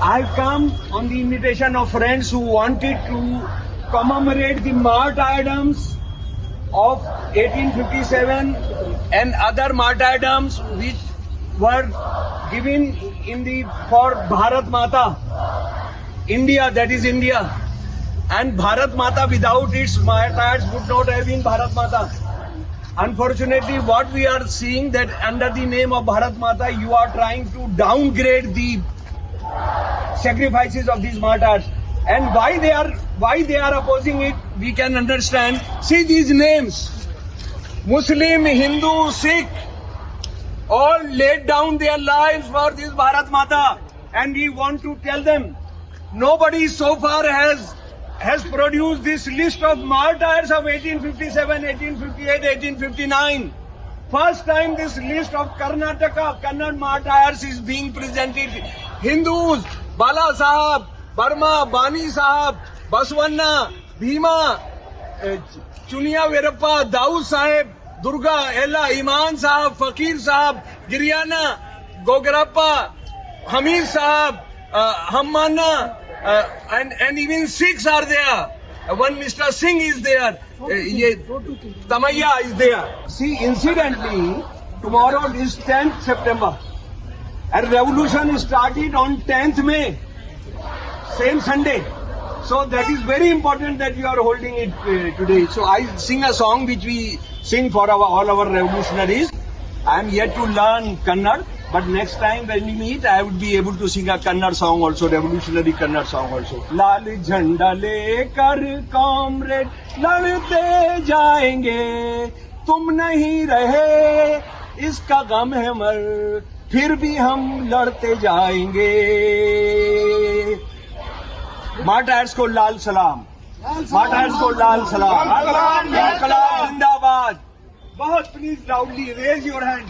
I've come on the invitation of friends who wanted to commemorate the martyrdoms of 1857 and other martyrdoms which were given for Bharat Mata, India, that is India. And Bharat Mata without its martyrs would not have been Bharat Mata. Unfortunately, what we are seeing that under the name of Bharat Mata, you are trying to downgrade the sacrifices of these martyrs. And why they are opposing it, we can understand. See these names: Muslim, Hindu, Sikh, all laid down their lives for this Bharat Mata. And we want to tell them, nobody so far has produced this list of martyrs of 1857, 1858, 1859. First time this list of Karnataka, Kannada martyrs is being presented. Hindus, Bala Sahab, Burma, Bani Sahab, Baswanna, Bhima, Chunia Verappa, Daud Sahib, Durga, Ella, Iman Sahab, Fakir Sahab, Giryana, Gograppa, Hamid Sahab, Hammana, and even Sikhs are there. One Mr. Singh is there. Tamaya is there. See, incidentally, tomorrow is 10th September. And revolution started on 10th May. Same Sunday. So that is very important that we are holding it today. So I sing a song which we sing for all our revolutionaries. I am yet to learn Kannada, but next time when we meet, I would be able to sing a Kannada song also, revolutionary Kannada song also. Lal jhanda lekar comrade ladte jayenge, tum nahi rahe iska gam hai mar, फिर भी हम लड़ते जाएंगे. Martyrs को लाल सलाम, martyrs को लाल सलाम. इनकलाब जिंदाबाद. बहुत please loudly raise your hand.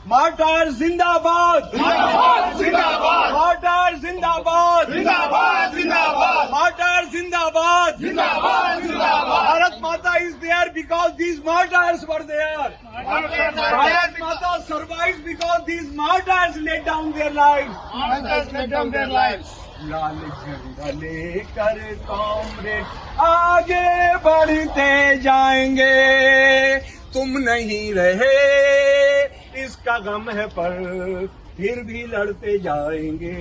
Martyrs जिंदाबाद, जिंदाबाद. मार्टायर्स जिंदाबाद, जिंदाबाद. जिंदाबाद. मार्टायर्स जिंदाबाद, जिंदाबाद. जिंदाबाद. Bharat Mata is there because these martyrs were there. Bharat Mata survives because these martyrs laid down their lives. Martyrs laid down their lives. लाल झंडा लेकर कॉमरेड आगे बढ़ते जाएंगे, तुम नहीं रहे इसका गम है पर फिर भी लड़ते जाएंगे.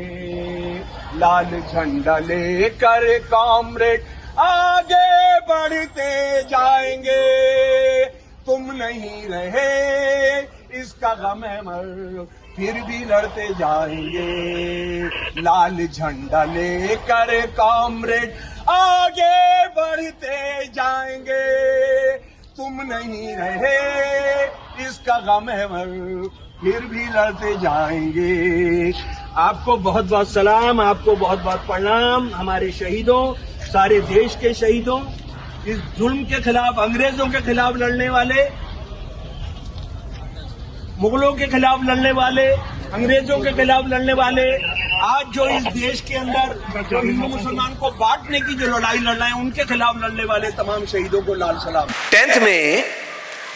लाल झंडा लेकर कॉमरेड आगे बढ़ते जाएंगे, तुम नहीं रहे इसका गम है मर फिर भी लड़ते जाएंगे. लाल झंडा लेकर कॉमरेड आगे बढ़ते जाएंगे, तुम नहीं रहे इसका गम है मर फिर भी लड़ते जाएंगे. आपको बहुत बहुत सलाम, आपको बहुत बहुत प्रणाम. हमारे शहीदों, सारे देश के शहीदों, इस जुल्म के खिलाफ, अंग्रेजों के खिलाफ लड़ने वाले, मुगलों के खिलाफ लड़ने वाले, अंग्रेजों के खिलाफ लड़ने वाले, आज जो इस देश के अंदर जो हिंदू मुसलमान को बांटने की जो लड़ाई लड़ रहे हैं, उनके खिलाफ लड़ने वाले तमाम शहीदों को लाल सलाम. 10th May,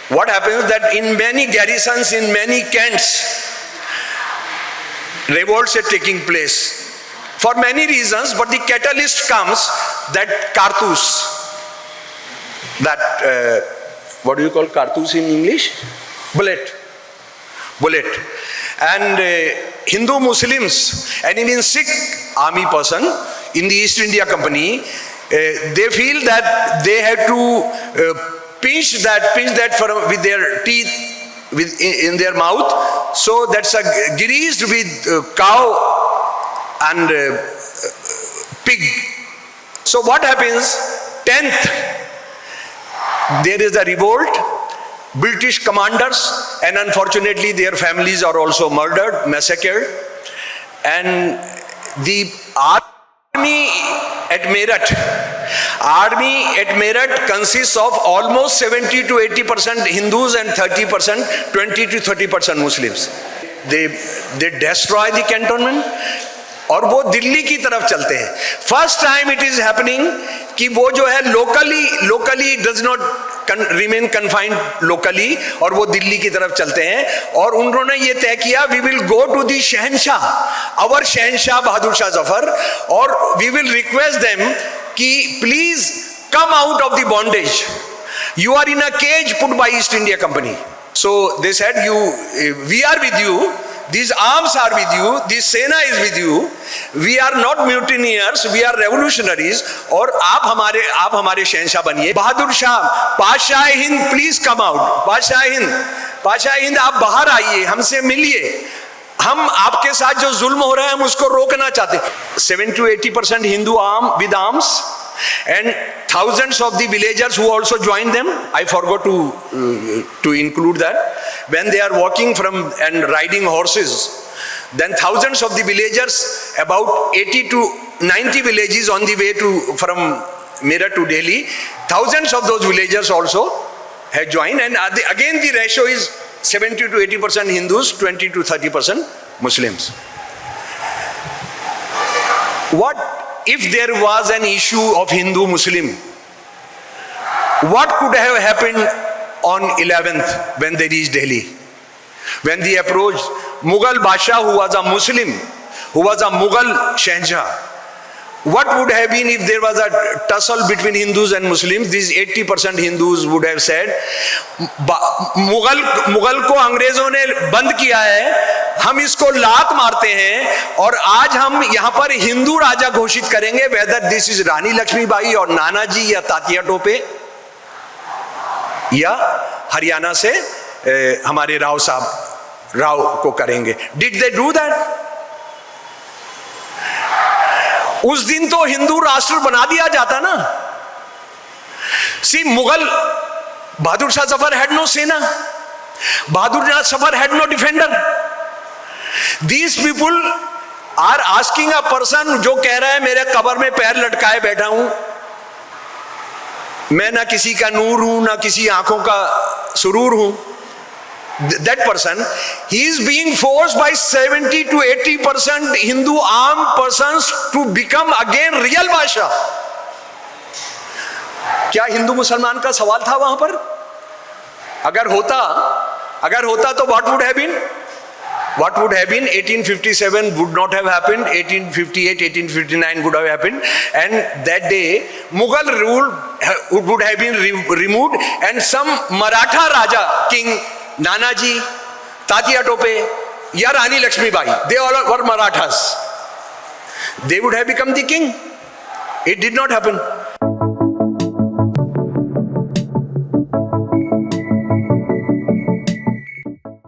what happens that in many garrisons, in many camps, revolts are taking place for many reasons, but the catalyst comes that Kartus, that what do you call Kartus in English? Bullet. And Hindu Muslims and even Sikh army person in the East India Company, they feel that they have to pinch that with their teeth in their mouth. So that's greased with cow and pig. So what happens? 10th, there is a revolt. British commanders, and unfortunately their families are also murdered, massacred. And the army at Meerut consists of almost 70 to 80% Hindus and 30%, 20 to 30% Muslims. They destroy the cantonment और वो दिल्ली की तरफ चलते हैं. First time it is happening कि वो जो है locally does not remain confined locally और वो दिल्ली की तरफ चलते हैं। और उन्होंने ये तय किया we will go to the शहनशाह, अवर शहनशाह बहादुर शाह जफर, और वी विल रिक्वेस्ट देम कि please come out of the bondage. You are in a cage put by East India Company. So they said, we are with you. These arms are with you. This Sena is with you. We are not mutineers. We are revolutionaries. और आप हमारे शहनशाह बनिए। बहादुर शाह, पाशाह Hind, please come out. पाशाह हिंद आप बाहर आइए, हमसे मिलिए। हम आपके साथ जो जुल्म हो रहा है हम उसको रोकना चाहते। 70 to 80% Hindu with arms. And thousands of the villagers who also joined them. I forgot to include that. When they are walking from and riding horses, then thousands of the villagers, about 80 to 90 villages on the way from Meerut to Delhi, thousands of those villagers also have joined. And again the ratio is 70 to 80% Hindus, 20 to 30% Muslims. What if there was an issue of Hindu-Muslim, what could have happened on 11th when they reached Delhi? When they approached Mughal Basha, who was a Muslim, who was a Mughal Shahnshah, what would have been if there was a tussle between Hindus and Muslims? These 80% Hindus would have said, Mughal को अंग्रेजों ने बंद किया है, हम इसको लात मारते हैं और आज हम यहाँ पर हिंदू राजा घोषित करेंगे, वेदर दिस इज रानी लक्ष्मीबाई और नानाजी या तात्या टोपे या हरियाणा से हमारे राव को करेंगे। Did they do that? उस दिन तो हिंदू राष्ट्र बना दिया जाता ना। See Mughal, Bahadur Shah Zafar had no sena, Bahadur Shah Zafar had no defender. These people are asking a person जो कह रहा है मेरे कब्र में पैर लटकाए बैठा हूं, मैं ना किसी का नूर हूं ना किसी आंखों का सुरूर हूं, that person, he is being forced by 70 to 80% Hindu armed persons to become again real Basha. क्या हिंदू मुसलमान का सवाल था वहां पर? अगर होता तो what would have been? What would have been? 1857 would not have happened. 1858, 1859 would have happened. And that day, Mughal rule would have been removed, and some Maratha Raja, King Nanaji, Tatya Tope, ya Rani Lakshmibai, they all were Marathas. They would have become the king. It did not happen.